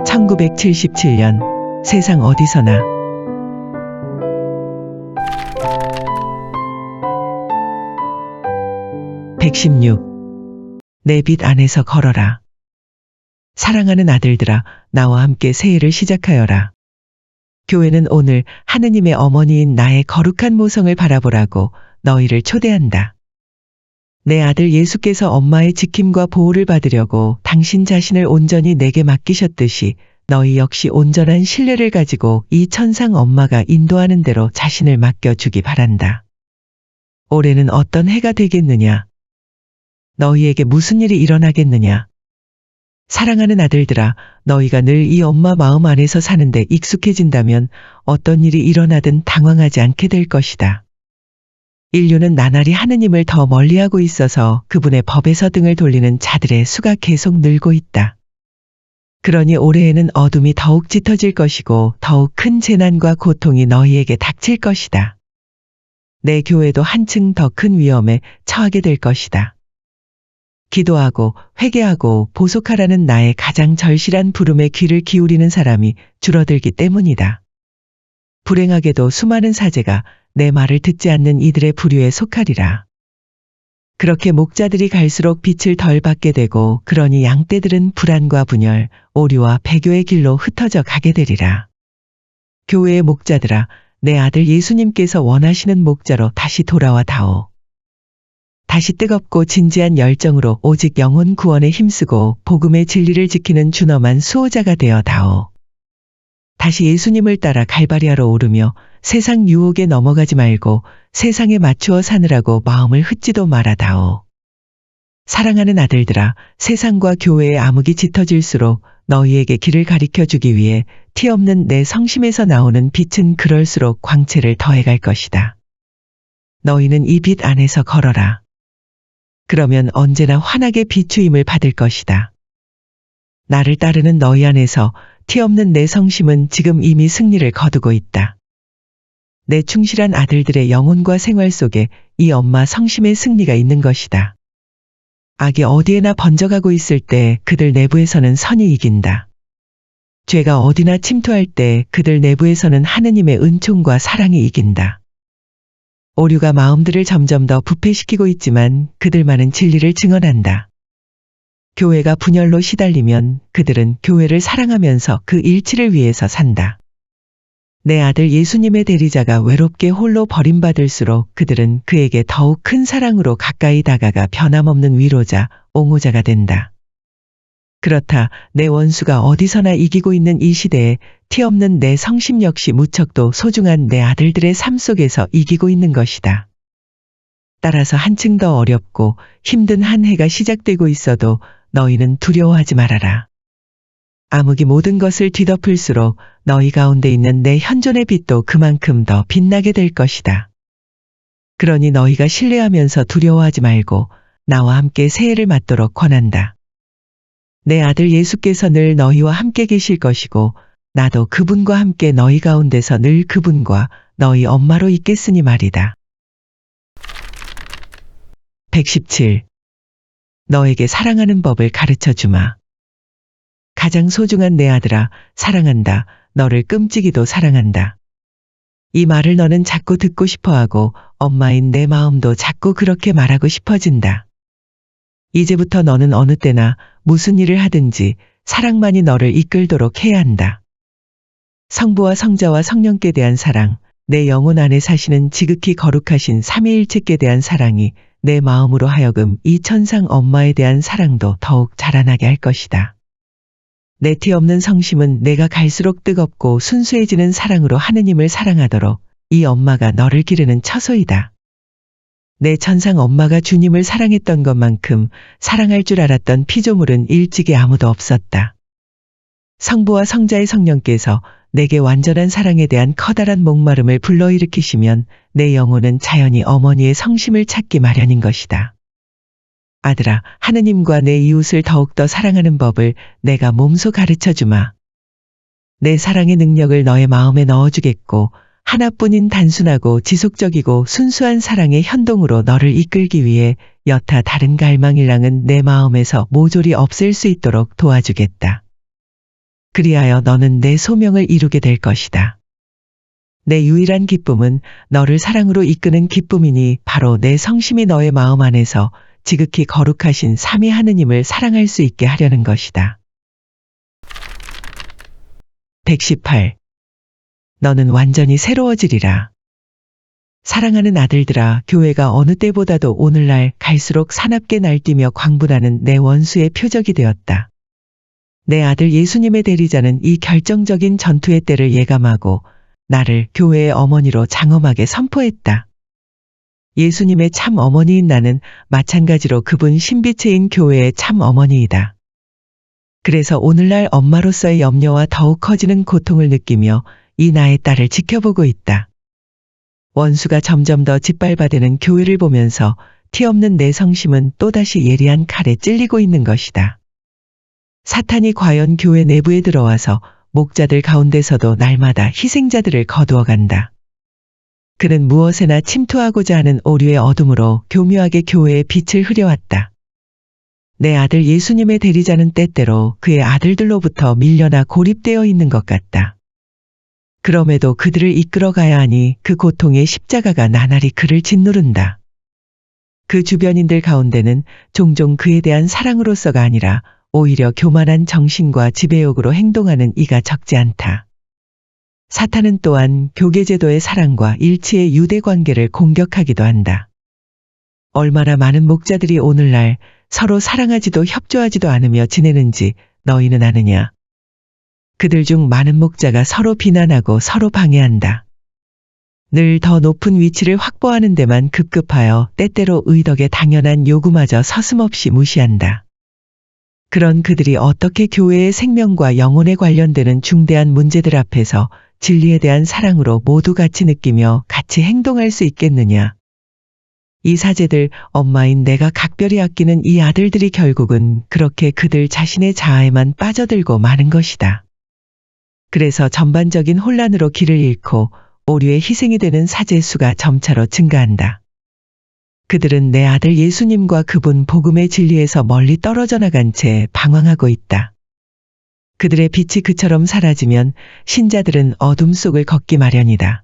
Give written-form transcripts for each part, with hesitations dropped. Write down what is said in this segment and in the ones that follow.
1977년 세상 어디서나 116. 내 빛 안에서 걸어라. 사랑하는 아들들아, 나와 함께 새해를 시작하여라. 교회는 오늘 하느님의 어머니인 나의 거룩한 모성을 바라보라고 너희를 초대한다. 내 아들 예수께서 엄마의 지킴과 보호를 받으려고 당신 자신을 온전히 내게 맡기셨듯이 너희 역시 온전한 신뢰를 가지고 이 천상 엄마가 인도하는 대로 자신을 맡겨주기 바란다. 올해는 어떤 해가 되겠느냐? 너희에게 무슨 일이 일어나겠느냐? 사랑하는 아들들아, 너희가 늘 이 엄마 마음 안에서 사는데 익숙해진다면 어떤 일이 일어나든 당황하지 않게 될 것이다. 인류는 나날이 하느님을 더 멀리하고 있어서 그분의 법에서 등을 돌리는 자들의 수가 계속 늘고 있다. 그러니 올해에는 어둠이 더욱 짙어질 것이고 더욱 큰 재난과 고통이 너희에게 닥칠 것이다. 내 교회도 한층 더 큰 위험에 처하게 될 것이다. 기도하고 회개하고 보속하라는 나의 가장 절실한 부름에 귀를 기울이는 사람이 줄어들기 때문이다. 불행하게도 수많은 사제가 내 말을 듣지 않는 이들의 부류에 속하리라. 그렇게 목자들이 갈수록 빛을 덜 받게 되고 그러니 양떼들은 불안과 분열, 오류와 배교의 길로 흩어져 가게 되리라. 교회의 목자들아, 내 아들 예수님께서 원하시는 목자로 다시 돌아와 다오. 다시 뜨겁고 진지한 열정으로 오직 영혼 구원에 힘쓰고 복음의 진리를 지키는 준엄한 수호자가 되어 다오. 다시 예수님을 따라 갈바리아로 오르며 세상 유혹에 넘어가지 말고 세상에 맞추어 사느라고 마음을 흩지도 말아다오. 사랑하는 아들들아, 세상과 교회의 암흑이 짙어질수록 너희에게 길을 가리켜 주기 위해 티 없는 내 성심에서 나오는 빛은 그럴수록 광채를 더해갈 것이다. 너희는 이 빛 안에서 걸어라. 그러면 언제나 환하게 비추임을 받을 것이다. 나를 따르는 너희 안에서 티 없는 내 성심은 지금 이미 승리를 거두고 있다. 내 충실한 아들들의 영혼과 생활 속에 이 엄마 성심의 승리가 있는 것이다. 악이 어디에나 번져가고 있을 때 그들 내부에서는 선이 이긴다. 죄가 어디나 침투할 때 그들 내부에서는 하느님의 은총과 사랑이 이긴다. 오류가 마음들을 점점 더 부패시키고 있지만 그들만은 진리를 증언한다. 교회가 분열로 시달리면 그들은 교회를 사랑하면서 그 일치를 위해서 산다. 내 아들 예수님의 대리자가 외롭게 홀로 버림받을수록 그들은 그에게 더욱 큰 사랑으로 가까이 다가가 변함없는 위로자, 옹호자가 된다. 그렇다, 내 원수가 어디서나 이기고 있는 이 시대에 티 없는 내 성심 역시 무척도 소중한 내 아들들의 삶 속에서 이기고 있는 것이다. 따라서 한층 더 어렵고 힘든 한 해가 시작되고 있어도 너희는 두려워하지 말아라. 암흑이 모든 것을 뒤덮을수록 너희 가운데 있는 내 현존의 빛도 그만큼 더 빛나게 될 것이다. 그러니 너희가 신뢰하면서 두려워하지 말고 나와 함께 새해를 맞도록 권한다. 내 아들 예수께서 늘 너희와 함께 계실 것이고 나도 그분과 함께 너희 가운데서 늘 그분과 너희 엄마로 있겠으니 말이다. 117. 너에게 사랑하는 법을 가르쳐 주마. 가장 소중한 내 아들아, 사랑한다. 너를 끔찍이도 사랑한다. 이 말을 너는 자꾸 듣고 싶어하고 엄마인 내 마음도 자꾸 그렇게 말하고 싶어진다. 이제부터 너는 어느 때나 무슨 일을 하든지 사랑만이 너를 이끌도록 해야 한다. 성부와 성자와 성령께 대한 사랑, 내 영혼 안에 사시는 지극히 거룩하신 삼위일체께 대한 사랑이 내 마음으로 하여금 이 천상 엄마에 대한 사랑도 더욱 자라나게 할 것이다. 내 티 없는 성심은 내가 갈수록 뜨겁고 순수해지는 사랑으로 하느님을 사랑하도록 이 엄마가 너를 기르는 처소이다. 내 천상 엄마가 주님을 사랑했던 것만큼 사랑할 줄 알았던 피조물은 일찍이 아무도 없었다. 성부와 성자의 성령께서 내게 완전한 사랑에 대한 커다란 목마름을 불러일으키시면 내 영혼은 자연히 어머니의 성심을 찾기 마련인 것이다. 아들아, 하느님과 내 이웃을 더욱더 사랑하는 법을 내가 몸소 가르쳐 주마. 내 사랑의 능력을 너의 마음에 넣어주겠고 하나뿐인 단순하고 지속적이고 순수한 사랑의 현동으로 너를 이끌기 위해 여타 다른 갈망일랑은 내 마음에서 모조리 없앨 수 있도록 도와주겠다. 그리하여 너는 내 소명을 이루게 될 것이다. 내 유일한 기쁨은 너를 사랑으로 이끄는 기쁨이니 바로 내 성심이 너의 마음 안에서 지극히 거룩하신 삼위 하느님을 사랑할 수 있게 하려는 것이다. 118. 너는 완전히 새로워지리라. 사랑하는 아들들아, 교회가 어느 때보다도 오늘날 갈수록 사납게 날뛰며 광분하는 내 원수의 표적이 되었다. 내 아들 예수님의 대리자는 이 결정적인 전투의 때를 예감하고 나를 교회의 어머니로 장엄하게 선포했다. 예수님의 참 어머니인 나는 마찬가지로 그분 신비체인 교회의 참 어머니이다. 그래서 오늘날 엄마로서의 염려와 더욱 커지는 고통을 느끼며 이 나의 딸을 지켜보고 있다. 원수가 점점 더 짓밟아대는 교회를 보면서 티 없는 내 성심은 또다시 예리한 칼에 찔리고 있는 것이다. 사탄이 과연 교회 내부에 들어와서 목자들 가운데서도 날마다 희생자들을 거두어 간다. 그는 무엇에나 침투하고자 하는 오류의 어둠으로 교묘하게 교회의 빛을 흐려왔다. 내 아들 예수님의 대리자는 때때로 그의 아들들로부터 밀려나 고립되어 있는 것 같다. 그럼에도 그들을 이끌어가야 하니 그 고통의 십자가가 나날이 그를 짓누른다. 그 주변인들 가운데는 종종 그에 대한 사랑으로서가 아니라 오히려 교만한 정신과 지배욕으로 행동하는 이가 적지 않다. 사탄은 또한 교계제도의 사랑과 일치의 유대 관계를 공격하기도 한다. 얼마나 많은 목자들이 오늘날 서로 사랑하지도 협조하지도 않으며 지내는지 너희는 아느냐? 그들 중 많은 목자가 서로 비난하고 서로 방해한다. 늘 더 높은 위치를 확보하는 데만 급급하여 때때로 의덕의 당연한 요구마저 서슴없이 무시한다. 그런 그들이 어떻게 교회의 생명과 영혼에 관련되는 중대한 문제들 앞에서 진리에 대한 사랑으로 모두 같이 느끼며 같이 행동할 수 있겠느냐. 이 사제들, 엄마인 내가 각별히 아끼는 이 아들들이 결국은 그렇게 그들 자신의 자아에만 빠져들고 마는 것이다. 그래서 전반적인 혼란으로 길을 잃고 오류의 희생이 되는 사제 수가 점차로 증가한다. 그들은 내 아들 예수님과 그분 복음의 진리에서 멀리 떨어져 나간 채 방황하고 있다. 그들의 빛이 그처럼 사라지면 신자들은 어둠 속을 걷기 마련이다.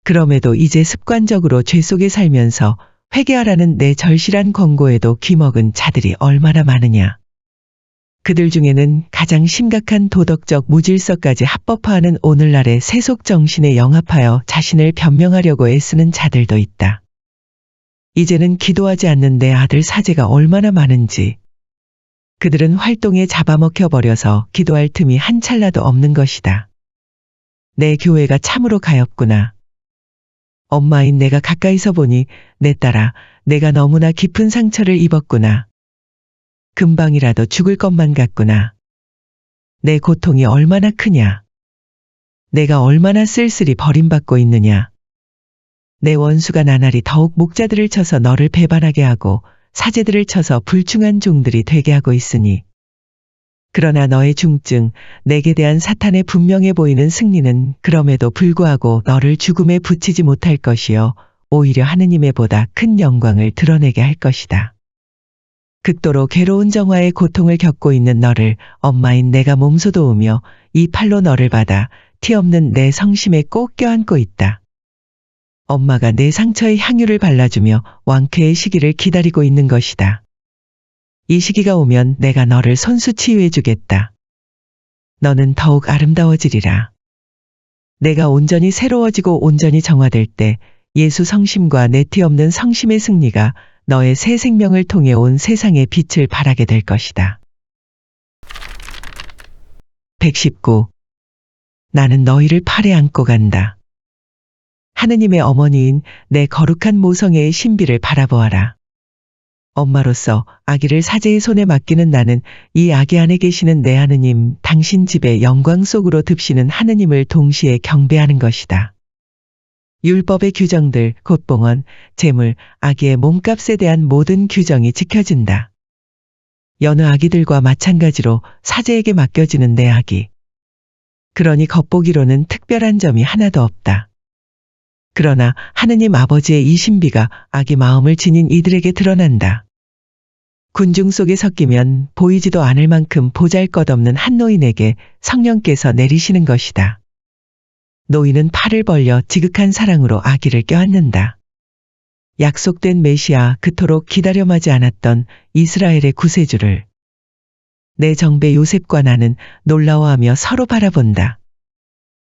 그럼에도 이제 습관적으로 죄 속에 살면서 회개하라는 내 절실한 권고에도 귀먹은 자들이 얼마나 많으냐. 그들 중에는 가장 심각한 도덕적 무질서까지 합법화하는 오늘날의 세속 정신에 영합하여 자신을 변명하려고 애쓰는 자들도 있다. 이제는 기도하지 않는 내 아들 사제가 얼마나 많은지. 그들은 활동에 잡아먹혀 버려서 기도할 틈이 한 찰나도 없는 것이다. 내 교회가 참으로 가엾구나. 엄마인 내가 가까이서 보니 내 딸아, 내가 너무나 깊은 상처를 입었구나. 금방이라도 죽을 것만 같구나. 내 고통이 얼마나 크냐. 내가 얼마나 쓸쓸히 버림받고 있느냐. 내 원수가 나날이 더욱 목자들을 쳐서 너를 배반하게 하고 사제들을 쳐서 불충한 종들이 되게 하고 있으니. 그러나 너의 중증, 내게 대한 사탄의 분명해 보이는 승리는 그럼에도 불구하고 너를 죽음에 붙이지 못할 것이요 오히려 하느님의 보다 큰 영광을 드러내게 할 것이다. 극도로 괴로운 정화의 고통을 겪고 있는 너를 엄마인 내가 몸소 도우며 이 팔로 너를 받아 티 없는 내 성심에 꼭 껴안고 있다. 엄마가 내 상처에 향유를 발라주며 완쾌의 시기를 기다리고 있는 것이다. 이 시기가 오면 내가 너를 손수 치유해 주겠다. 너는 더욱 아름다워지리라. 내가 온전히 새로워지고 온전히 정화될 때 예수 성심과 내 티 없는 성심의 승리가 너의 새 생명을 통해 온 세상의 빛을 발하게 될 것이다. 119. 나는 너희를 팔에 안고 간다. 하느님의 어머니인 내 거룩한 모성애의 신비를 바라보아라. 엄마로서 아기를 사제의 손에 맡기는 나는 이 아기 안에 계시는 내 하느님, 당신 집의 영광 속으로 듭시는 하느님을 동시에 경배하는 것이다. 율법의 규정들, 곧 봉헌, 제물, 아기의 몸값에 대한 모든 규정이 지켜진다. 여느 아기들과 마찬가지로 사제에게 맡겨지는 내 아기. 그러니 겉보기로는 특별한 점이 하나도 없다. 그러나 하느님 아버지의 이 신비가 아기 마음을 지닌 이들에게 드러난다. 군중 속에 섞이면 보이지도 않을 만큼 보잘것없는 한 노인에게 성령께서 내리시는 것이다. 노인은 팔을 벌려 지극한 사랑으로 아기를 껴안는다. 약속된 메시아, 그토록 기다려마지 않았던 이스라엘의 구세주를 내 정배 요셉과 나는 놀라워하며 서로 바라본다.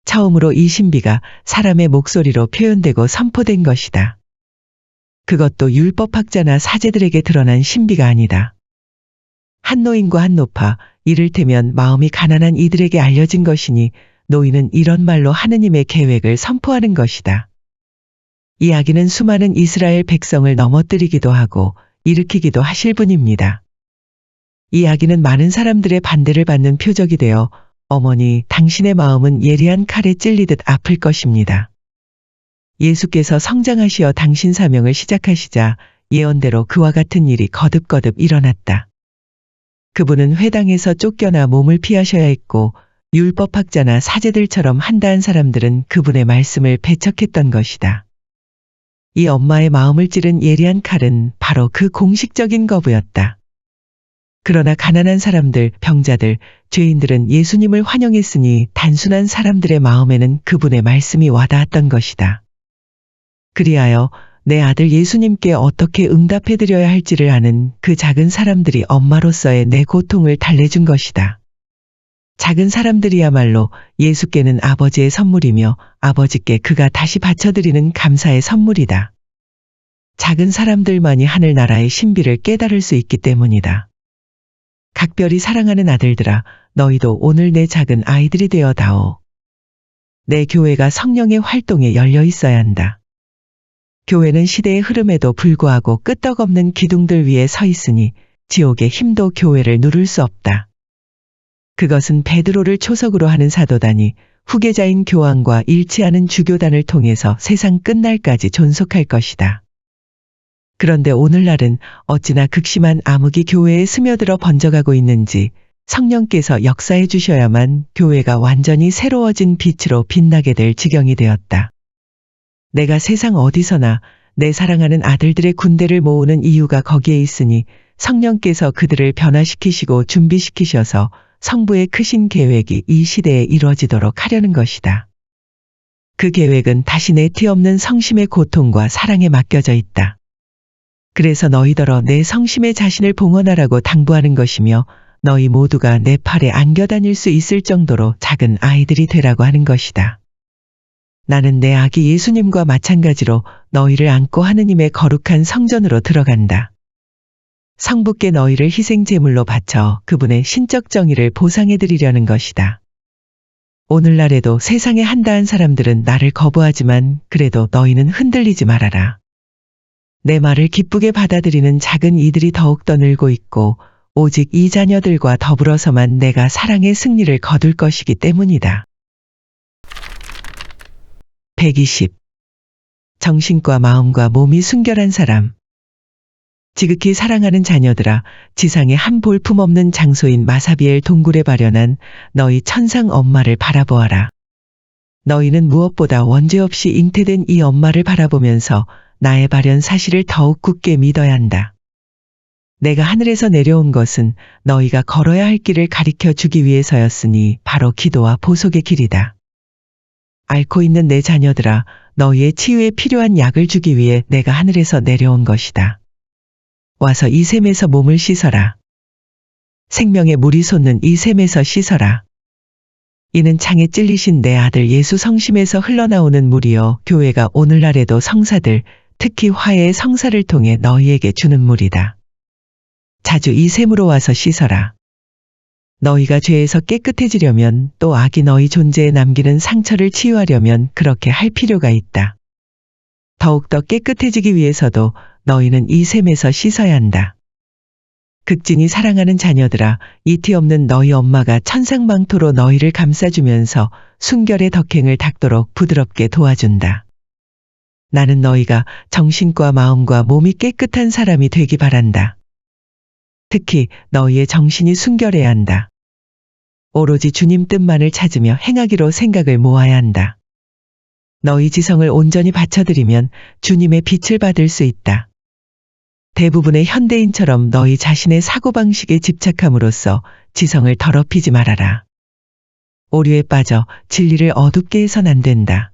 처음으로 이 신비가 사람의 목소리로 표현되고 선포된 것이다. 그것도 율법학자나 사제들에게 드러난 신비가 아니다. 한 노인과 한 노파, 이를테면 마음이 가난한 이들에게 알려진 것이니 노인은 이런 말로 하느님의 계획을 선포하는 것이다. 이야기는 수많은 이스라엘 백성을 넘어뜨리기도 하고 일으키기도 하실 분입니다. 이야기는 많은 사람들의 반대를 받는 표적이 되어 어머니, 당신의 마음은 예리한 칼에 찔리듯 아플 것입니다. 예수께서 성장하시어 당신 사명을 시작하시자 예언대로 그와 같은 일이 거듭거듭 일어났다. 그분은 회당에서 쫓겨나 몸을 피하셔야 했고 율법학자나 사제들처럼 한다한 사람들은 그분의 말씀을 배척했던 것이다. 이 엄마의 마음을 찌른 예리한 칼은 바로 그 공식적인 거부였다. 그러나 가난한 사람들, 병자들, 죄인들은 예수님을 환영했으니 단순한 사람들의 마음에는 그분의 말씀이 와닿았던 것이다. 그리하여 내 아들 예수님께 어떻게 응답해드려야 할지를 아는 그 작은 사람들이 엄마로서의 내 고통을 달래준 것이다. 작은 사람들이야말로 예수께는 아버지의 선물이며 아버지께 그가 다시 바쳐드리는 감사의 선물이다. 작은 사람들만이 하늘나라의 신비를 깨달을 수 있기 때문이다. 각별히 사랑하는 아들들아, 너희도 오늘 내 작은 아이들이 되어다오. 내 교회가 성령의 활동에 열려 있어야 한다. 교회는 시대의 흐름에도 불구하고 끄떡없는 기둥들 위에 서 있으니 지옥의 힘도 교회를 누를 수 없다. 그것은 베드로를 초석으로 하는 사도단이 후계자인 교황과 일치하는 주교단을 통해서 세상 끝날까지 존속할 것이다. 그런데 오늘날은 어찌나 극심한 암흑이 교회에 스며들어 번져가고 있는지 성령께서 역사해 주셔야만 교회가 완전히 새로워진 빛으로 빛나게 될 지경이 되었다. 내가 세상 어디서나 내 사랑하는 아들들의 군대를 모으는 이유가 거기에 있으니 성령께서 그들을 변화시키시고 준비시키셔서 성부의 크신 계획이 이 시대에 이루어지도록 하려는 것이다. 그 계획은 다시 내티 없는 성심의 고통과 사랑에 맡겨져 있다. 그래서 너희더러 내 성심의 자신을 봉헌하라고 당부하는 것이며 너희 모두가 내 팔에 안겨 다닐 수 있을 정도로 작은 아이들이 되라고 하는 것이다. 나는 내 아기 예수님과 마찬가지로 너희를 안고 하느님의 거룩한 성전으로 들어간다. 성부께 너희를 희생 제물로 바쳐 그분의 신적 정의를 보상해 드리려는 것이다. 오늘날에도 세상에 한다한 사람들은 나를 거부하지만 그래도 너희는 흔들리지 말아라. 내 말을 기쁘게 받아들이는 작은 이들이 더욱더 늘고 있고 오직 이 자녀들과 더불어서만 내가 사랑의 승리를 거둘 것이기 때문이다. 120. 정신과 마음과 몸이 순결한 사람. 지극히 사랑하는 자녀들아, 지상의 한 볼품없는 장소인 마사비엘 동굴에 발현한 너희 천상 엄마를 바라보아라. 너희는 무엇보다 원죄 없이 잉태된 이 엄마를 바라보면서 나의 발현 사실을 더욱 굳게 믿어야 한다. 내가 하늘에서 내려온 것은 너희가 걸어야 할 길을 가리켜 주기 위해서였으니 바로 기도와 보속의 길이다. 앓고 있는 내 자녀들아, 너희의 치유에 필요한 약을 주기 위해 내가 하늘에서 내려온 것이다. 와서 이 샘에서 몸을 씻어라. 생명의 물이 솟는 이 샘에서 씻어라. 이는 창에 찔리신 내 아들 예수 성심에서 흘러나오는 물이요 교회가 오늘날에도 성사들, 특히 화해의 성사를 통해 너희에게 주는 물이다. 자주 이 샘으로 와서 씻어라. 너희가 죄에서 깨끗해지려면 또 악이 너희 존재에 남기는 상처를 치유하려면 그렇게 할 필요가 있다. 더욱더 깨끗해지기 위해서도 너희는 이 샘에서 씻어야 한다. 극진히 사랑하는 자녀들아, 이티 없는 너희 엄마가 천상망토로 너희를 감싸주면서 순결의 덕행을 닦도록 부드럽게 도와준다. 나는 너희가 정신과 마음과 몸이 깨끗한 사람이 되기 바란다. 특히 너희의 정신이 순결해야 한다. 오로지 주님 뜻만을 찾으며 행하기로 생각을 모아야 한다. 너희 지성을 온전히 바쳐드리면 주님의 빛을 받을 수 있다. 대부분의 현대인처럼 너희 자신의 사고방식에 집착함으로써 지성을 더럽히지 말아라. 오류에 빠져 진리를 어둡게 해선 안 된다.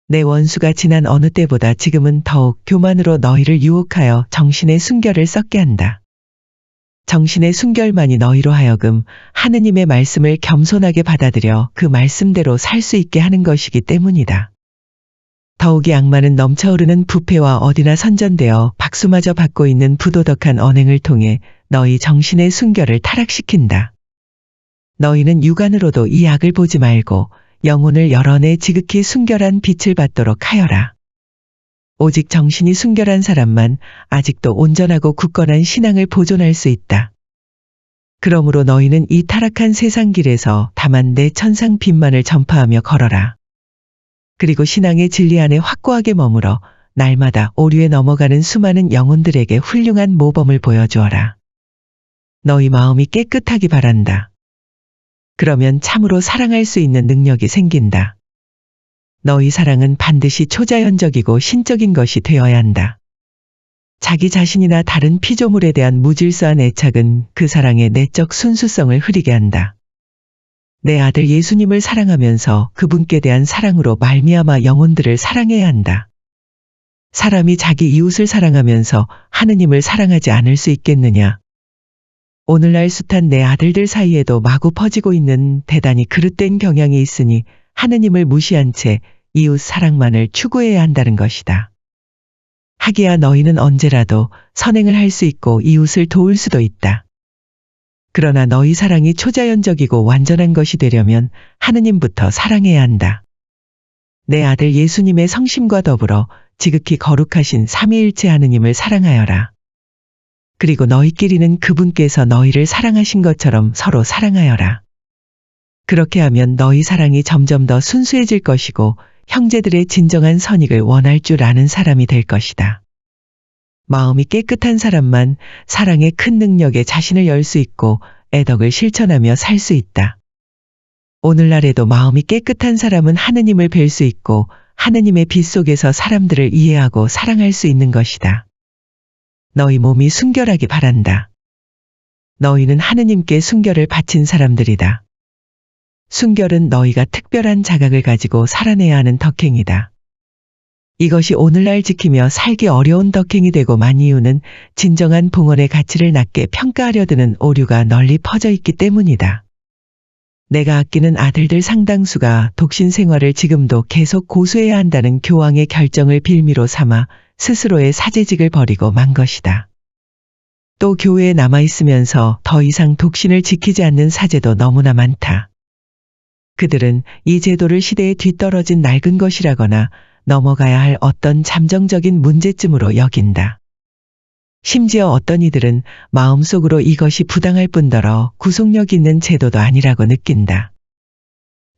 내 원수가 지난 어느 때보다 지금은 더욱 교만으로 너희를 유혹하여 정신의 순결을 썩게 한다. 정신의 순결만이 너희로 하여금 하느님의 말씀을 겸손하게 받아들여 그 말씀대로 살 수 있게 하는 것이기 때문이다. 더욱이 악마는 넘쳐흐르는 부패와 어디나 선전되어 박수마저 받고 있는 부도덕한 언행을 통해 너희 정신의 순결을 타락시킨다. 너희는 육안으로도 이 악을 보지 말고 영혼을 열어내 지극히 순결한 빛을 받도록 하여라. 오직 정신이 순결한 사람만 아직도 온전하고 굳건한 신앙을 보존할 수 있다. 그러므로 너희는 이 타락한 세상 길에서 다만 내 천상 빛만을 전파하며 걸어라. 그리고 신앙의 진리 안에 확고하게 머물어 날마다 오류에 넘어가는 수많은 영혼들에게 훌륭한 모범을 보여주어라. 너희 마음이 깨끗하기 바란다. 그러면 참으로 사랑할 수 있는 능력이 생긴다. 너희 사랑은 반드시 초자연적이고 신적인 것이 되어야 한다. 자기 자신이나 다른 피조물에 대한 무질서한 애착은 그 사랑의 내적 순수성을 흐리게 한다. 내 아들 예수님을 사랑하면서 그분께 대한 사랑으로 말미암아 영혼들을 사랑해야 한다. 사람이 자기 이웃을 사랑하면서 하느님을 사랑하지 않을 수 있겠느냐? 오늘날 숱한 내 아들들 사이에도 마구 퍼지고 있는 대단히 그릇된 경향이 있으니 하느님을 무시한 채 이웃 사랑만을 추구해야 한다는 것이다. 하기야 너희는 언제라도 선행을 할 수 있고 이웃을 도울 수도 있다. 그러나 너희 사랑이 초자연적이고 완전한 것이 되려면 하느님부터 사랑해야 한다. 내 아들 예수님의 성심과 더불어 지극히 거룩하신 삼위일체 하느님을 사랑하여라. 그리고 너희끼리는 그분께서 너희를 사랑하신 것처럼 서로 사랑하여라. 그렇게 하면 너희 사랑이 점점 더 순수해질 것이고 형제들의 진정한 선익을 원할 줄 아는 사람이 될 것이다. 마음이 깨끗한 사람만 사랑의 큰 능력에 자신을 열 수 있고 애덕을 실천하며 살 수 있다. 오늘날에도 마음이 깨끗한 사람은 하느님을 뵐 수 있고 하느님의 빛 속에서 사람들을 이해하고 사랑할 수 있는 것이다. 너희 몸이 순결하기 바란다. 너희는 하느님께 순결을 바친 사람들이다. 순결은 너희가 특별한 자각을 가지고 살아내야 하는 덕행이다. 이것이 오늘날 지키며 살기 어려운 덕행이 되고 만 이유는 진정한 봉헌의 가치를 낮게 평가하려 드는 오류가 널리 퍼져 있기 때문이다. 내가 아끼는 아들들 상당수가 독신 생활을 지금도 계속 고수해야 한다는 교황의 결정을 빌미로 삼아 스스로의 사제직을 버리고 만 것이다. 또 교회에 남아있으면서 더 이상 독신을 지키지 않는 사제도 너무나 많다. 그들은 이 제도를 시대에 뒤떨어진 낡은 것이라거나 넘어가야 할 어떤 잠정적인 문제점으로 여긴다. 심지어 어떤 이들은 마음속으로 이것이 부당할 뿐더러 구속력 있는 제도도 아니라고 느낀다.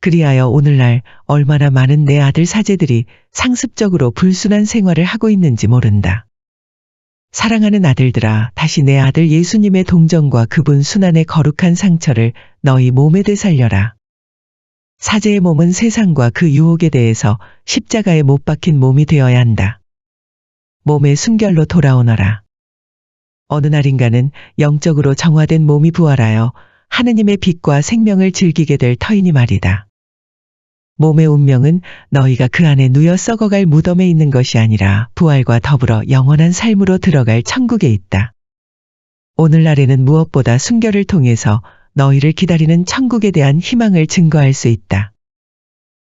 그리하여 오늘날 얼마나 많은 내 아들 사제들이 상습적으로 불순한 생활을 하고 있는지 모른다. 사랑하는 아들들아, 다시 내 아들 예수님의 동정과 그분 순환의 거룩한 상처를 너희 몸에 되살려라. 사제의 몸은 세상과 그 유혹에 대해서 십자가에 못 박힌 몸이 되어야 한다. 몸의 순결로 돌아오너라. 어느 날인가는 영적으로 정화된 몸이 부활하여 하느님의 빛과 생명을 즐기게 될 터이니 말이다. 몸의 운명은 너희가 그 안에 누여 썩어갈 무덤에 있는 것이 아니라 부활과 더불어 영원한 삶으로 들어갈 천국에 있다. 오늘날에는 무엇보다 순결을 통해서 너희를 기다리는 천국에 대한 희망을 증거할 수 있다.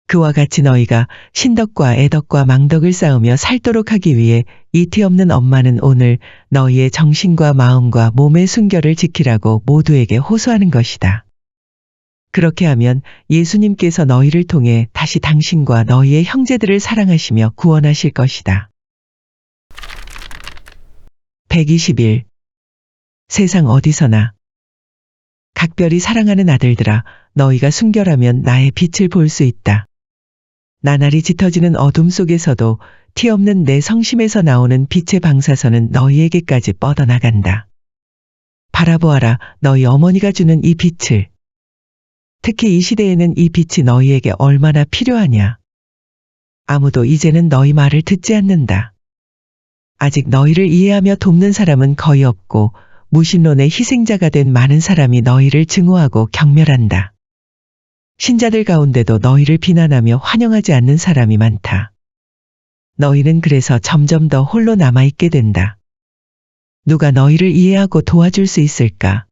그와 같이 너희가 신덕과 애덕과 망덕을 쌓으며 살도록 하기 위해 이티 없는 엄마는 오늘 너희의 정신과 마음과 몸의 순결을 지키라고 모두에게 호소하는 것이다. 그렇게 하면 예수님께서 너희를 통해 다시 당신과 너희의 형제들을 사랑하시며 구원하실 것이다. 121. 세상 어디서나 각별히 사랑하는 아들들아, 너희가 순결하면 나의 빛을 볼 수 있다. 나날이 짙어지는 어둠 속에서도 티 없는 내 성심에서 나오는 빛의 방사선은 너희에게까지 뻗어나간다. 바라보아라, 너희 어머니가 주는 이 빛을. 특히 이 시대에는 이 빛이 너희에게 얼마나 필요하냐. 아무도 이제는 너희 말을 듣지 않는다. 아직 너희를 이해하며 돕는 사람은 거의 없고 무신론의 희생자가 된 많은 사람이 너희를 증오하고 경멸한다. 신자들 가운데도 너희를 비난하며 환영하지 않는 사람이 많다. 너희는 그래서 점점 더 홀로 남아있게 된다. 누가 너희를 이해하고 도와줄 수 있을까?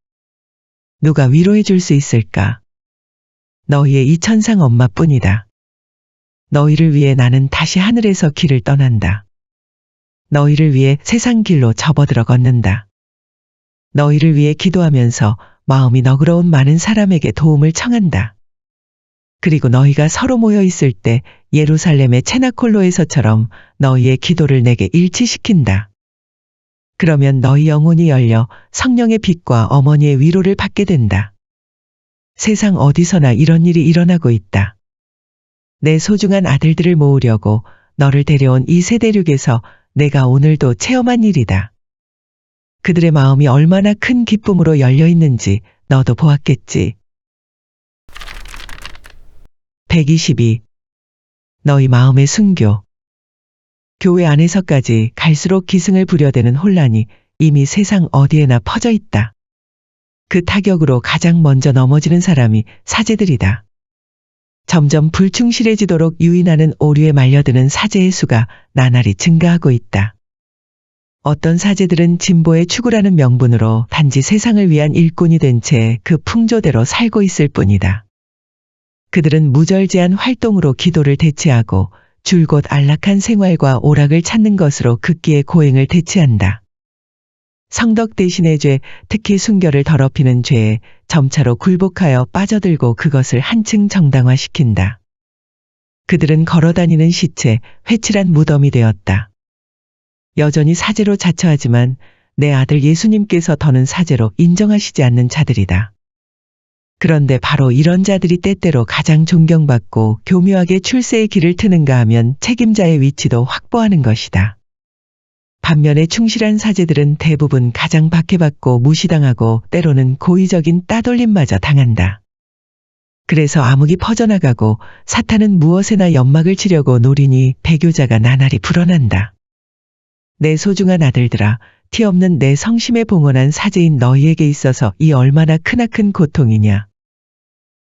누가 위로해 줄 수 있을까? 너희의 이 천상 엄마뿐이다. 너희를 위해 나는 다시 하늘에서 길을 떠난다. 너희를 위해 세상 길로 접어들어 걷는다. 너희를 위해 기도하면서 마음이 너그러운 많은 사람에게 도움을 청한다. 그리고 너희가 서로 모여 있을 때 예루살렘의 체나콜로에서처럼 너희의 기도를 내게 일치시킨다. 그러면 너희 영혼이 열려 성령의 빛과 어머니의 위로를 받게 된다. 세상 어디서나 이런 일이 일어나고 있다. 내 소중한 아들들을 모으려고 너를 데려온 이 세대륙에서 내가 오늘도 체험한 일이다. 그들의 마음이 얼마나 큰 기쁨으로 열려 있는지 너도 보았겠지. 122. 너희 마음의 순교. 교회 안에서까지 갈수록 기승을 부려대는 혼란이 이미 세상 어디에나 퍼져 있다. 그 타격으로 가장 먼저 넘어지는 사람이 사제들이다. 점점 불충실해지도록 유인하는 오류에 말려드는 사제의 수가 나날이 증가하고 있다. 어떤 사제들은 진보의 추구라는 명분으로 단지 세상을 위한 일꾼이 된 채 그 풍조대로 살고 있을 뿐이다. 그들은 무절제한 활동으로 기도를 대체하고 줄곧 안락한 생활과 오락을 찾는 것으로 극기의 고행을 대체한다. 성덕 대신의 죄, 특히 순결을 더럽히는 죄에 점차로 굴복하여 빠져들고 그것을 한층 정당화시킨다. 그들은 걸어다니는 시체, 회칠한 무덤이 되었다. 여전히 사제로 자처하지만 내 아들 예수님께서 더는 사제로 인정하시지 않는 자들이다. 그런데 바로 이런 자들이 때때로 가장 존경받고 교묘하게 출세의 길을 트는가 하면 책임자의 위치도 확보하는 것이다. 반면에 충실한 사제들은 대부분 가장 박해받고 무시당하고 때로는 고의적인 따돌림마저 당한다. 그래서 암흑이 퍼져나가고 사탄은 무엇에나 연막을 치려고 노리니 배교자가 나날이 불어난다. 내 소중한 아들들아, 티 없는 내 성심에 봉헌한 사제인 너희에게 있어서 이 얼마나 크나큰 고통이냐.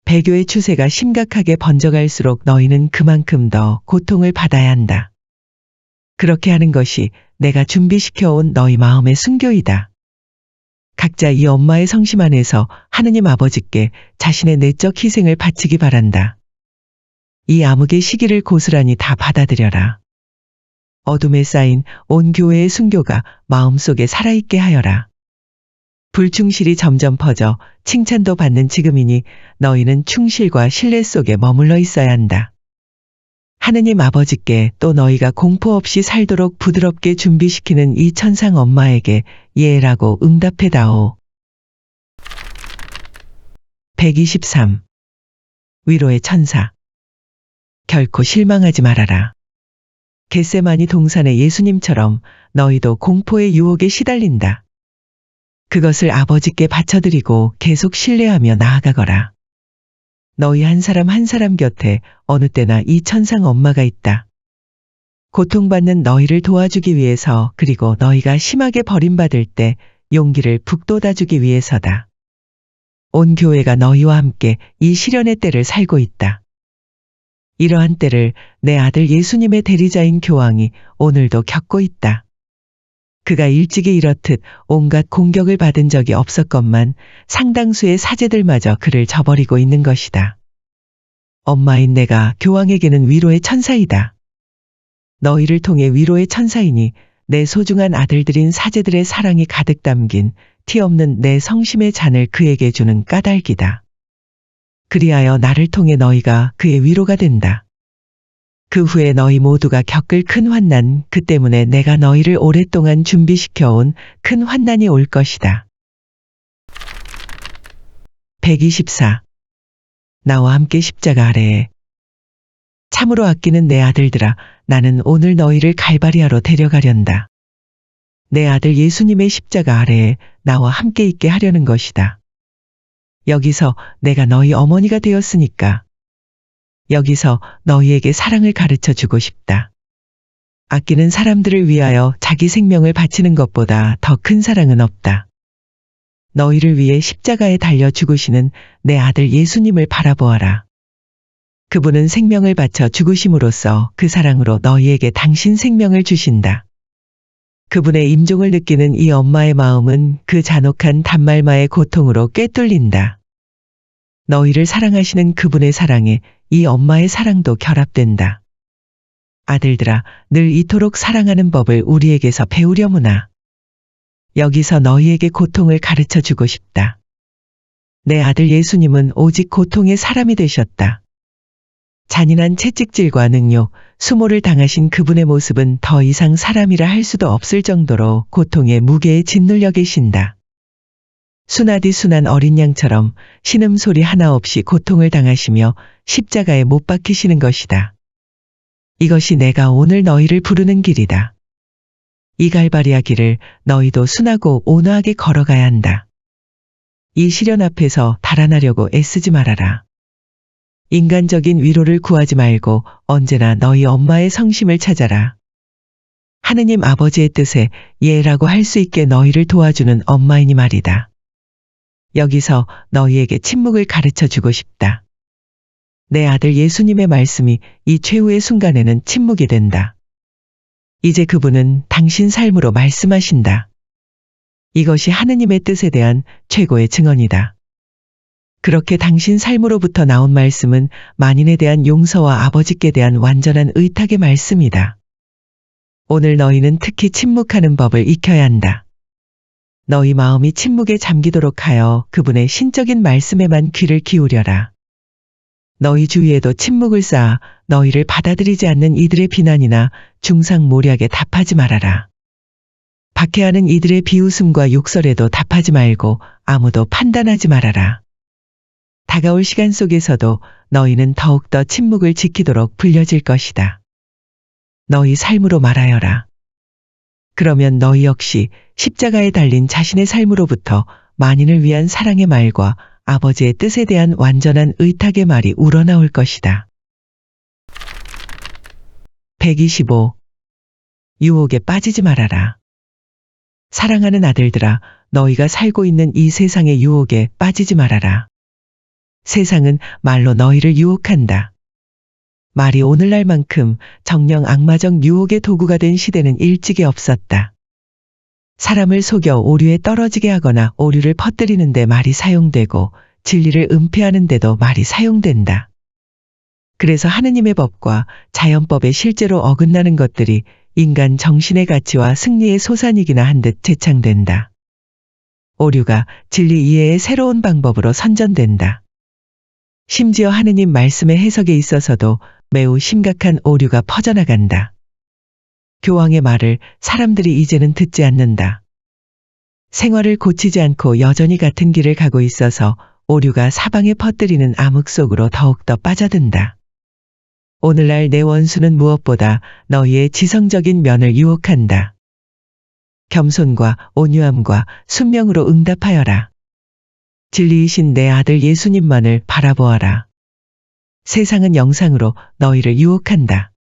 배교의 추세가 심각하게 번져갈수록 너희는 그만큼 더 고통을 받아야 한다. 그렇게 하는 것이 내가 준비시켜온 너희 마음의 순교이다. 각자 이 엄마의 성심 안에서 하느님 아버지께 자신의 내적 희생을 바치기 바란다. 이 암흑의 시기를 고스란히 다 받아들여라. 어둠에 쌓인 온 교회의 순교가 마음속에 살아있게 하여라. 불충실이 점점 퍼져 칭찬도 받는 지금이니 너희는 충실과 신뢰 속에 머물러 있어야 한다. 하느님 아버지께 또 너희가 공포 없이 살도록 부드럽게 준비시키는 이 천상 엄마에게 예라고 응답해다오. 123. 위로의 천사. 결코 실망하지 말아라. 겟세마니 동산의 예수님처럼 너희도 공포의 유혹에 시달린다. 그것을 아버지께 바쳐드리고 계속 신뢰하며 나아가거라. 너희 한 사람 한 사람 곁에 어느 때나 이 천상 엄마가 있다. 고통받는 너희를 도와주기 위해서, 그리고 너희가 심하게 버림받을 때 용기를 북돋아주기 위해서다. 온 교회가 너희와 함께 이 시련의 때를 살고 있다. 이러한 때를 내 아들 예수님의 대리자인 교황이 오늘도 겪고 있다. 그가 일찍이 이렇듯 온갖 공격을 받은 적이 없었건만 상당수의 사제들마저 그를 저버리고 있는 것이다. 엄마인 내가 교황에게는 위로의 천사이다. 너희를 통해 위로의 천사이니 내 소중한 아들들인 사제들의 사랑이 가득 담긴 티 없는 내 성심의 잔을 그에게 주는 까닭이다. 그리하여 나를 통해 너희가 그의 위로가 된다. 그 후에 너희 모두가 겪을 큰 환난, 그 때문에 내가 너희를 오랫동안 준비시켜온 큰 환난이 올 것이다. 124. 나와 함께 십자가 아래에. 참으로 아끼는 내 아들들아, 나는 오늘 너희를 갈바리아로 데려가련다. 내 아들 예수님의 십자가 아래에 나와 함께 있게 하려는 것이다. 여기서 내가 너희 어머니가 되었으니까. 여기서 너희에게 사랑을 가르쳐 주고 싶다. 아끼는 사람들을 위하여 자기 생명을 바치는 것보다 더 큰 사랑은 없다. 너희를 위해 십자가에 달려 죽으시는 내 아들 예수님을 바라보아라. 그분은 생명을 바쳐 죽으심으로써 그 사랑으로 너희에게 당신 생명을 주신다. 그분의 임종을 느끼는 이 엄마의 마음은 그 잔혹한 단말마의 고통으로 꿰뚫린다. 너희를 사랑하시는 그분의 사랑에 이 엄마의 사랑도 결합된다. 아들들아, 늘 이토록 사랑하는 법을 우리에게서 배우려무나. 여기서 너희에게 고통을 가르쳐 주고 싶다. 내 아들 예수님은 오직 고통의 사람이 되셨다. 잔인한 채찍질과 능욕, 수모를 당하신 그분의 모습은 더 이상 사람이라 할 수도 없을 정도로 고통의 무게에 짓눌려 계신다. 순하디 순한 어린 양처럼 신음소리 하나 없이 고통을 당하시며 십자가에 못 박히시는 것이다. 이것이 내가 오늘 너희를 부르는 길이다. 이 갈바리아 길을 너희도 순하고 온화하게 걸어가야 한다. 이 시련 앞에서 달아나려고 애쓰지 말아라. 인간적인 위로를 구하지 말고 언제나 너희 엄마의 성심을 찾아라. 하느님 아버지의 뜻에 예라고 할 수 있게 너희를 도와주는 엄마이니 말이다. 여기서 너희에게 침묵을 가르쳐 주고 싶다. 내 아들 예수님의 말씀이 이 최후의 순간에는 침묵이 된다. 이제 그분은 당신 삶으로 말씀하신다. 이것이 하느님의 뜻에 대한 최고의 증언이다. 그렇게 당신 삶으로부터 나온 말씀은 만인에 대한 용서와 아버지께 대한 완전한 의탁의 말씀이다. 오늘 너희는 특히 침묵하는 법을 익혀야 한다. 너희 마음이 침묵에 잠기도록 하여 그분의 신적인 말씀에만 귀를 기울여라. 너희 주위에도 침묵을 쌓아 너희를 받아들이지 않는 이들의 비난이나 중상모략에 답하지 말아라. 박해하는 이들의 비웃음과 욕설에도 답하지 말고 아무도 판단하지 말아라. 다가올 시간 속에서도 너희는 더욱더 침묵을 지키도록 불려질 것이다. 너희 삶으로 말하여라. 그러면 너희 역시 십자가에 달린 자신의 삶으로부터 만인을 위한 사랑의 말과 아버지의 뜻에 대한 완전한 의탁의 말이 우러나올 것이다. 125. 유혹에 빠지지 말아라. 사랑하는 아들들아, 너희가 살고 있는 이 세상의 유혹에 빠지지 말아라. 세상은 말로 너희를 유혹한다. 말이 오늘날만큼 정령 악마적 유혹의 도구가 된 시대는 일찍이 없었다. 사람을 속여 오류에 떨어지게 하거나 오류를 퍼뜨리는 데 말이 사용되고 진리를 은폐하는 데도 말이 사용된다. 그래서 하느님의 법과 자연법에 실제로 어긋나는 것들이 인간 정신의 가치와 승리의 소산이기나 한 듯 재창된다. 오류가 진리 이해의 새로운 방법으로 선전된다. 심지어 하느님 말씀의 해석에 있어서도 매우 심각한 오류가 퍼져나간다. 교황의 말을 사람들이 이제는 듣지 않는다. 생활을 고치지 않고 여전히 같은 길을 가고 있어서 오류가 사방에 퍼뜨리는 암흑 속으로 더욱더 빠져든다. 오늘날 내 원수는 무엇보다 너희의 지성적인 면을 유혹한다. 겸손과 온유함과 순명으로 응답하여라. 진리이신 내 아들 예수님만을 바라보아라. 세상은 영상으로 너희를 유혹한다.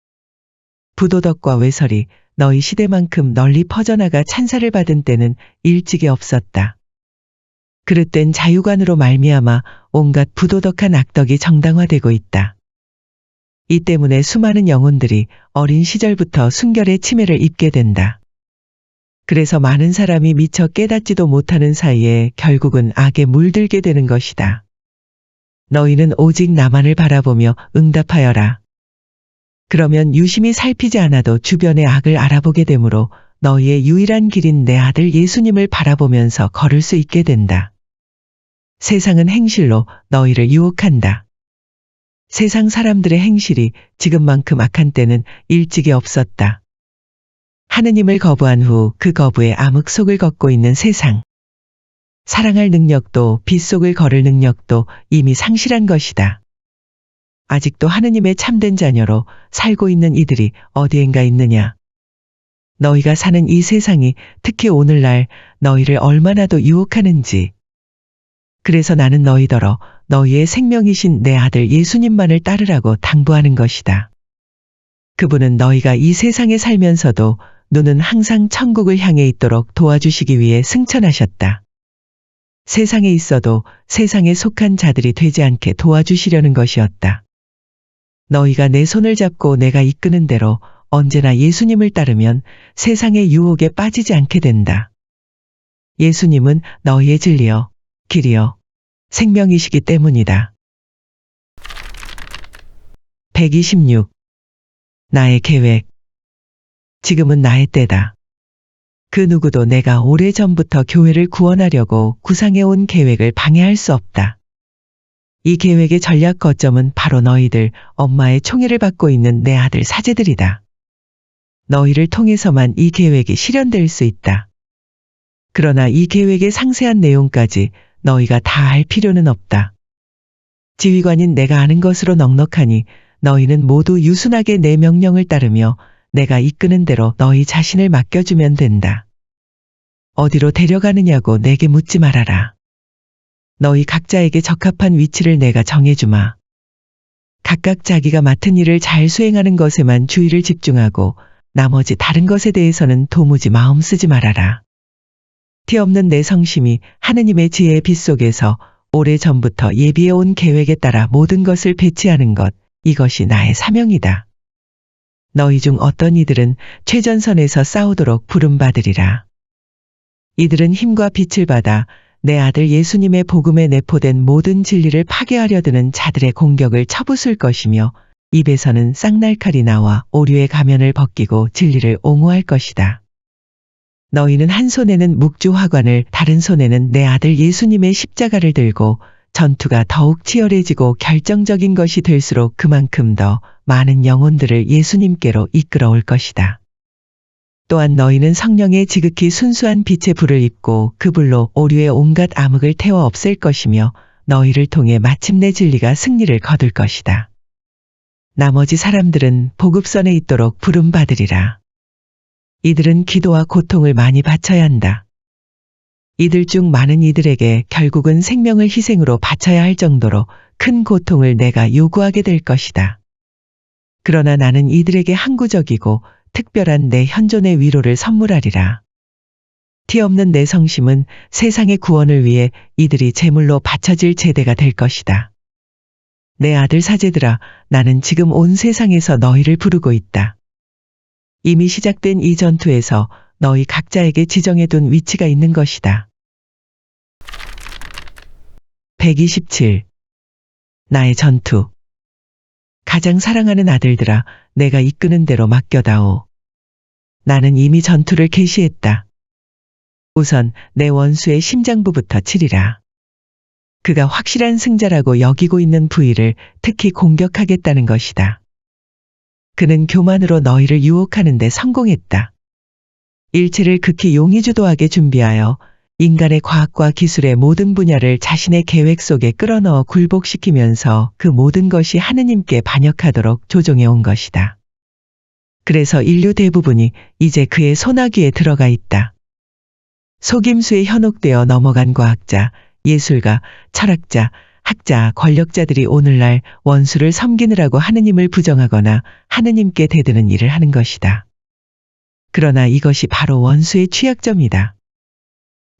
부도덕과 외설이 너희 시대만큼 널리 퍼져나가 찬사를 받은 때는 일찍이 없었다. 그릇된 자유관으로 말미암아 온갖 부도덕한 악덕이 정당화되고 있다. 이 때문에 수많은 영혼들이 어린 시절부터 순결의 침해를 입게 된다. 그래서 많은 사람이 미처 깨닫지도 못하는 사이에 결국은 악에 물들게 되는 것이다. 너희는 오직 나만을 바라보며 응답하여라. 그러면 유심히 살피지 않아도 주변의 악을 알아보게 되므로 너희의 유일한 길인 내 아들 예수님을 바라보면서 걸을 수 있게 된다. 세상은 행실로 너희를 유혹한다. 세상 사람들의 행실이 지금만큼 악한 때는 일찍이 없었다. 하느님을 거부한 후 그 거부의 암흑 속을 걷고 있는 세상. 사랑할 능력도 빛 속을 걸을 능력도 이미 상실한 것이다. 아직도 하느님의 참된 자녀로 살고 있는 이들이 어디엔가 있느냐. 너희가 사는 이 세상이 특히 오늘날 너희를 얼마나도 유혹하는지. 그래서 나는 너희더러 너희의 생명이신 내 아들 예수님만을 따르라고 당부하는 것이다. 그분은 너희가 이 세상에 살면서도 눈은 항상 천국을 향해 있도록 도와주시기 위해 승천하셨다. 세상에 있어도 세상에 속한 자들이 되지 않게 도와주시려는 것이었다. 너희가 내 손을 잡고 내가 이끄는 대로 언제나 예수님을 따르면 세상의 유혹에 빠지지 않게 된다. 예수님은 너희의 진리요, 길이요, 생명이시기 때문이다. 126. 나의 계획. 지금은 나의 때다. 그 누구도 내가 오래전부터 교회를 구원하려고 구상해온 계획을 방해할 수 없다. 이 계획의 전략 거점은 바로 너희들, 엄마의 총애를 받고 있는 내 아들 사제들이다. 너희를 통해서만 이 계획이 실현될 수 있다. 그러나 이 계획의 상세한 내용까지 너희가 다 알 필요는 없다. 지휘관인 내가 아는 것으로 넉넉하니 너희는 모두 유순하게 내 명령을 따르며 내가 이끄는 대로 너희 자신을 맡겨주면 된다. 어디로 데려가느냐고 내게 묻지 말아라. 너희 각자에게 적합한 위치를 내가 정해주마. 각각 자기가 맡은 일을 잘 수행하는 것에만 주의를 집중하고 나머지 다른 것에 대해서는 도무지 마음 쓰지 말아라. 티 없는 내 성심이 하느님의 지혜의 빛 속에서 오래전부터 예비해온 계획에 따라 모든 것을 배치하는 것, 이것이 나의 사명이다. 너희 중 어떤 이들은 최전선에서 싸우도록 부름받으리라. 이들은 힘과 빛을 받아 내 아들 예수님의 복음에 내포된 모든 진리를 파괴하려 드는 자들의 공격을 쳐부술 것이며 입에서는 쌍날칼이 나와 오류의 가면을 벗기고 진리를 옹호할 것이다. 너희는 한 손에는 묵주 화관을 다른 손에는 내 아들 예수님의 십자가를 들고 전투가 더욱 치열해지고 결정적인 것이 될수록 그만큼 더 많은 영혼들을 예수님께로 이끌어올 것이다. 또한 너희는 성령의 지극히 순수한 빛의 불을 입고 그 불로 오류의 온갖 암흑을 태워 없앨 것이며 너희를 통해 마침내 진리가 승리를 거둘 것이다. 나머지 사람들은 복읍선에 있도록 부름받으리라. 이들은 기도와 고통을 많이 바쳐야 한다. 이들 중 많은 이들에게 결국은 생명을 희생으로 바쳐야 할 정도로 큰 고통을 내가 요구하게 될 것이다. 그러나 나는 이들에게 항구적이고 특별한 내 현존의 위로를 선물하리라. 티 없는 내 성심은 세상의 구원을 위해 이들이 제물로 바쳐질 제대가 될 것이다. 내 아들 사제들아, 나는 지금 온 세상에서 너희를 부르고 있다. 이미 시작된 이 전투에서 너희 각자에게 지정해둔 위치가 있는 것이다. 127. 나의 전투. 가장 사랑하는 아들들아, 내가 이끄는 대로 맡겨다오. 나는 이미 전투를 개시했다. 우선 내 원수의 심장부부터 치리라. 그가 확실한 승자라고 여기고 있는 부위를 특히 공격하겠다는 것이다. 그는 교만으로 너희를 유혹하는 데 성공했다. 일체를 극히 용의주도하게 준비하여 인간의 과학과 기술의 모든 분야를 자신의 계획 속에 끌어넣어 굴복시키면서 그 모든 것이 하느님께 반역하도록 조종해 온 것이다. 그래서 인류 대부분이 이제 그의 소나기에 들어가 있다. 속임수에 현혹되어 넘어간 과학자, 예술가, 철학자, 학자, 권력자들이 오늘날 원수를 섬기느라고 하느님을 부정하거나 하느님께 대드는 일을 하는 것이다. 그러나 이것이 바로 원수의 취약점이다.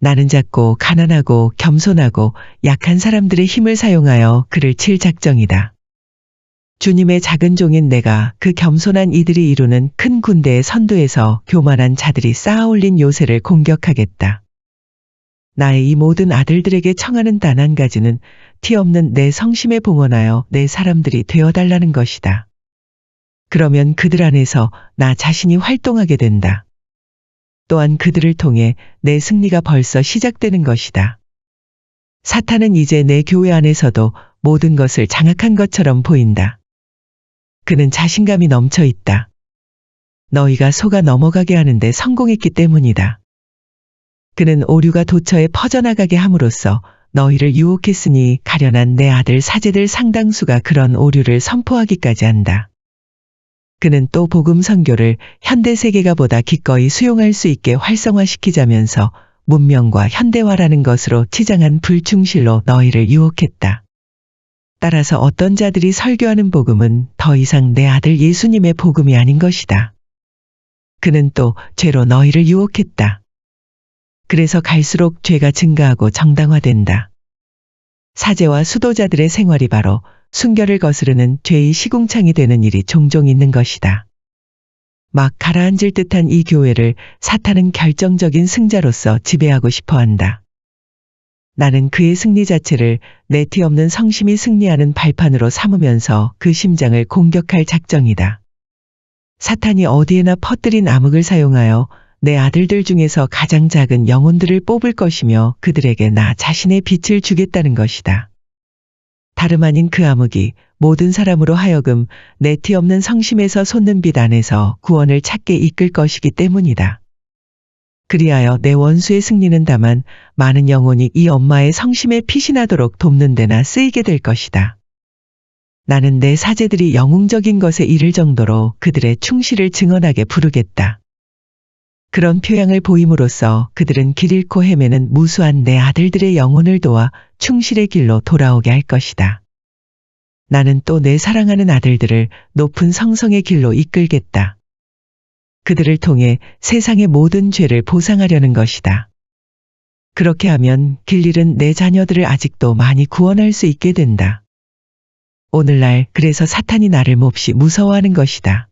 나는 작고 가난하고 겸손하고 약한 사람들의 힘을 사용하여 그를 칠 작정이다. 주님의 작은 종인 내가 그 겸손한 이들이 이루는 큰 군대의 선두에서 교만한 자들이 쌓아올린 요새를 공격하겠다. 나의 이 모든 아들들에게 청하는 단 한 가지는 티 없는 내 성심에 봉헌하여 내 사람들이 되어달라는 것이다. 그러면 그들 안에서 나 자신이 활동하게 된다. 또한 그들을 통해 내 승리가 벌써 시작되는 것이다. 사탄은 이제 내 교회 안에서도 모든 것을 장악한 것처럼 보인다. 그는 자신감이 넘쳐 있다. 너희가 속아 넘어가게 하는데 성공했기 때문이다. 그는 오류가 도처에 퍼져나가게 함으로써 너희를 유혹했으니 가련한 내 아들 사제들 상당수가 그런 오류를 선포하기까지 한다. 그는 또 복음 선교를 현대 세계가 보다 기꺼이 수용할 수 있게 활성화시키자면서 문명과 현대화라는 것으로 치장한 불충실로 너희를 유혹했다. 따라서 어떤 자들이 설교하는 복음은 더 이상 내 아들 예수님의 복음이 아닌 것이다. 그는 또 죄로 너희를 유혹했다. 그래서 갈수록 죄가 증가하고 정당화된다. 사제와 수도자들의 생활이 바로 순결을 거스르는 죄의 시궁창이 되는 일이 종종 있는 것이다. 막 가라앉을 듯한 이 교회를 사탄은 결정적인 승자로서 지배하고 싶어 한다. 나는 그의 승리 자체를 내 티 없는 성심이 승리하는 발판으로 삼으면서 그 심장을 공격할 작정이다. 사탄이 어디에나 퍼뜨린 암흑을 사용하여 내 아들들 중에서 가장 작은 영혼들을 뽑을 것이며 그들에게 나 자신의 빛을 주겠다는 것이다. 다름 아닌 그 암흑이 모든 사람으로 하여금 내 티 없는 성심에서 솟는 빛 안에서 구원을 찾게 이끌 것이기 때문이다. 그리하여 내 원수의 승리는 다만 많은 영혼이 이 엄마의 성심에 빛이 나도록 돕는 데나 쓰이게 될 것이다. 나는 내 사제들이 영웅적인 것에 이를 정도로 그들의 충실을 증언하게 부르겠다. 그런 표양을 보임으로써 그들은 길 잃고 헤매는 무수한 내 아들들의 영혼을 도와 충실의 길로 돌아오게 할 것이다. 나는 또 내 사랑하는 아들들을 높은 성성의 길로 이끌겠다. 그들을 통해 세상의 모든 죄를 보상하려는 것이다. 그렇게 하면 길 잃은 내 자녀들을 아직도 많이 구원할 수 있게 된다. 오늘날 그래서 사탄이 나를 몹시 무서워하는 것이다.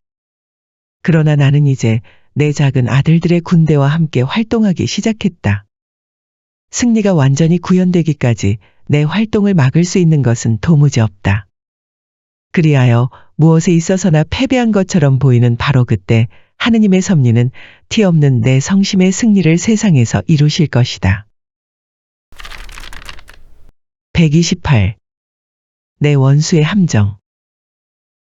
그러나 나는 이제 내 작은 아들들의 군대와 함께 활동하기 시작했다. 승리가 완전히 구현되기까지 내 활동을 막을 수 있는 것은 도무지 없다. 그리하여 무엇에 있어서나 패배한 것처럼 보이는 바로 그때 하느님의 섭리는 티 없는 내 성심의 승리를 세상에서 이루실 것이다. 128. 내 원수의 함정.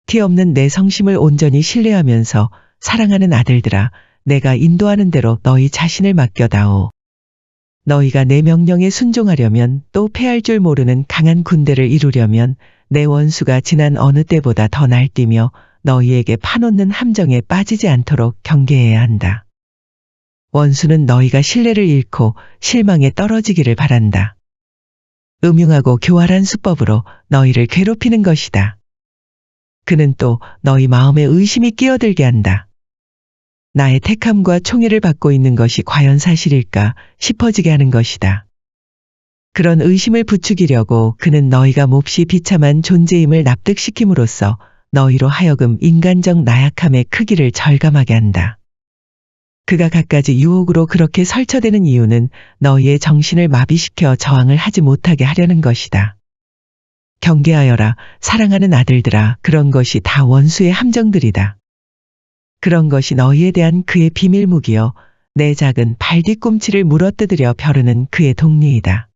티 없는 내 성심을 온전히 신뢰하면서 사랑하는 아들들아, 내가 인도하는 대로 너희 자신을 맡겨다오. 너희가 내 명령에 순종하려면 또 패할 줄 모르는 강한 군대를 이루려면 내 원수가 지난 어느 때보다 더 날뛰며 너희에게 파놓는 함정에 빠지지 않도록 경계해야 한다. 원수는 너희가 신뢰를 잃고 실망에 떨어지기를 바란다. 음흉하고 교활한 수법으로 너희를 괴롭히는 것이다. 그는 또 너희 마음에 의심이 끼어들게 한다. 나의 택함과 총애를 받고 있는 것이 과연 사실일까 싶어지게 하는 것이다. 그런 의심을 부추기려고 그는 너희가 몹시 비참한 존재임을 납득시킴으로써 너희로 하여금 인간적 나약함의 크기를 절감하게 한다. 그가 갖가지 유혹으로 그렇게 설쳐대는 이유는 너희의 정신을 마비시켜 저항을 하지 못하게 하려는 것이다. 경계하여라, 사랑하는 아들들아, 그런 것이 다 원수의 함정들이다. 그런 것이 너희에 대한 그의 비밀 무기여 내 작은 발 뒤꿈치를 물어뜯으려 벼르는 그의 독리이다.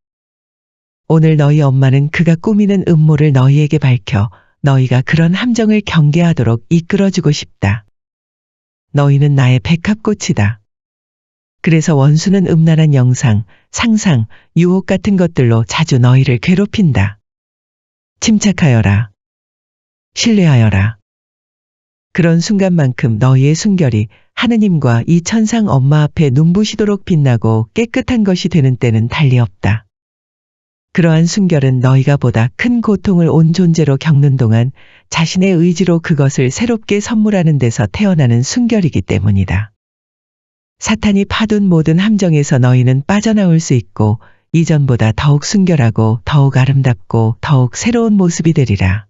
오늘 너희 엄마는 그가 꾸미는 음모를 너희에게 밝혀 너희가 그런 함정을 경계하도록 이끌어주고 싶다. 너희는 나의 백합꽃이다. 그래서 원수는 음란한 영상, 상상, 유혹 같은 것들로 자주 너희를 괴롭힌다. 침착하여라. 신뢰하여라. 그런 순간만큼 너희의 순결이 하느님과 이 천상 엄마 앞에 눈부시도록 빛나고 깨끗한 것이 되는 때는 달리 없다. 그러한 순결은 너희가 보다 큰 고통을 온 존재로 겪는 동안 자신의 의지로 그것을 새롭게 선물하는 데서 태어나는 순결이기 때문이다. 사탄이 파둔 모든 함정에서 너희는 빠져나올 수 있고 이전보다 더욱 순결하고 더욱 아름답고 더욱 새로운 모습이 되리라.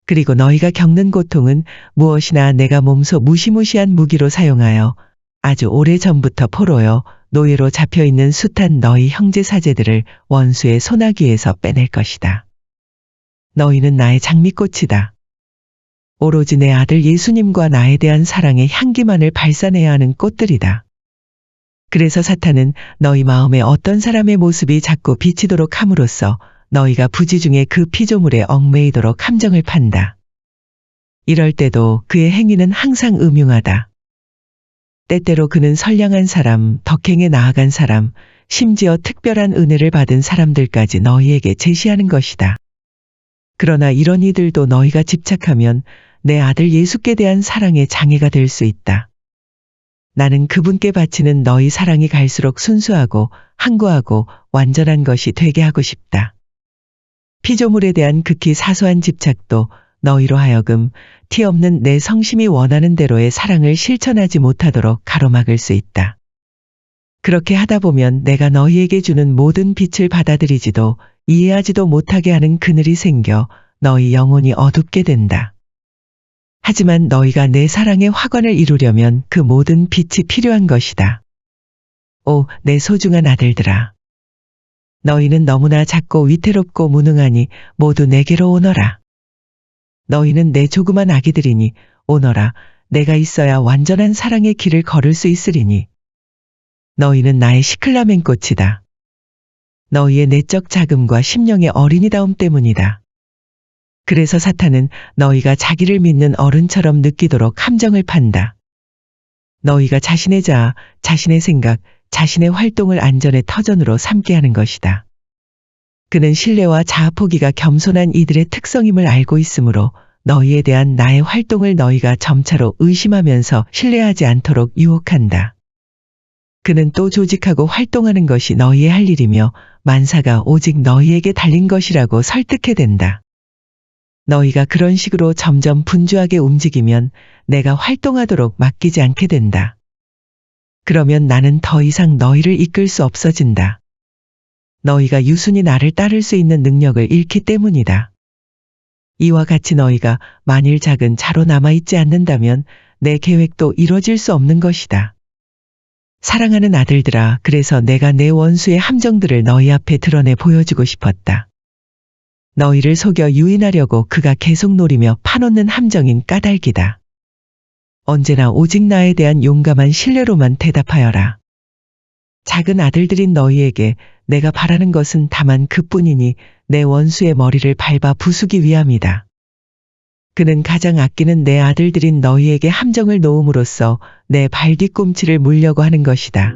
그리고 너희가 겪는 고통은 무엇이나 내가 몸소 무시무시한 무기로 사용하여 아주 오래전부터 포로여 노예로 잡혀있는 숱한 너희 형제 사제들을 원수의 소나기에서 빼낼 것이다. 너희는 나의 장미꽃이다. 오로지 내 아들 예수님과 나에 대한 사랑의 향기만을 발산해야 하는 꽃들이다. 그래서 사탄은 너희 마음에 어떤 사람의 모습이 자꾸 비치도록 함으로써 너희가 부지중에 그 피조물에 얽매이도록 함정을 판다. 이럴 때도 그의 행위는 항상 음흉하다. 때때로 그는 선량한 사람, 덕행에 나아간 사람, 심지어 특별한 은혜를 받은 사람들까지 너희에게 제시하는 것이다. 그러나 이런 이들도 너희가 집착하면 내 아들 예수께 대한 사랑의 장애가 될 수 있다. 나는 그분께 바치는 너희 사랑이 갈수록 순수하고 항구하고 완전한 것이 되게 하고 싶다. 피조물에 대한 극히 사소한 집착도 너희로 하여금 티 없는 내 성심이 원하는 대로의 사랑을 실천하지 못하도록 가로막을 수 있다. 그렇게 하다 보면 내가 너희에게 주는 모든 빛을 받아들이지도 이해하지도 못하게 하는 그늘이 생겨 너희 영혼이 어둡게 된다. 하지만 너희가 내 사랑의 화관을 이루려면 그 모든 빛이 필요한 것이다. 오, 내 소중한 아들들아. 너희는 너무나 작고 위태롭고 무능하니 모두 내게로 오너라. 너희는 내 조그만 아기들이니 오너라. 내가 있어야 완전한 사랑의 길을 걸을 수 있으리니. 너희는 나의 시클라멘 꽃이다. 너희의 내적 자금과 심령의 어린이다움 때문이다. 그래서 사탄은 너희가 자기를 믿는 어른처럼 느끼도록 함정을 판다. 너희가 자신의 자아, 자신의 생각, 자신의 활동을 안전의 터전으로 삼게 하는 것이다. 그는 신뢰와 자아 포기가 겸손한 이들의 특성임을 알고 있으므로 너희에 대한 나의 활동을 너희가 점차로 의심하면서 신뢰하지 않도록 유혹한다. 그는 또 조직하고 활동하는 것이 너희의 할 일이며 만사가 오직 너희에게 달린 것이라고 설득해댄다. 너희가 그런 식으로 점점 분주하게 움직이면 내가 활동하도록 맡기지 않게 된다. 그러면 나는 더 이상 너희를 이끌 수 없어진다. 너희가 유순히 나를 따를 수 있는 능력을 잃기 때문이다. 이와 같이 너희가 만일 작은 자로 남아있지 않는다면 내 계획도 이뤄질 수 없는 것이다. 사랑하는 아들들아, 그래서 내가 내 원수의 함정들을 너희 앞에 드러내 보여주고 싶었다. 너희를 속여 유인하려고 그가 계속 노리며 파놓는 함정인 까닭이다. 언제나 오직 나에 대한 용감한 신뢰로만 대답하여라. 작은 아들들인 너희에게 내가 바라는 것은 다만 그뿐이니 내 원수의 머리를 밟아 부수기 위함이다. 그는 가장 아끼는 내 아들들인 너희에게 함정을 놓음으로써 내 발 뒤꿈치를 물려고 하는 것이다.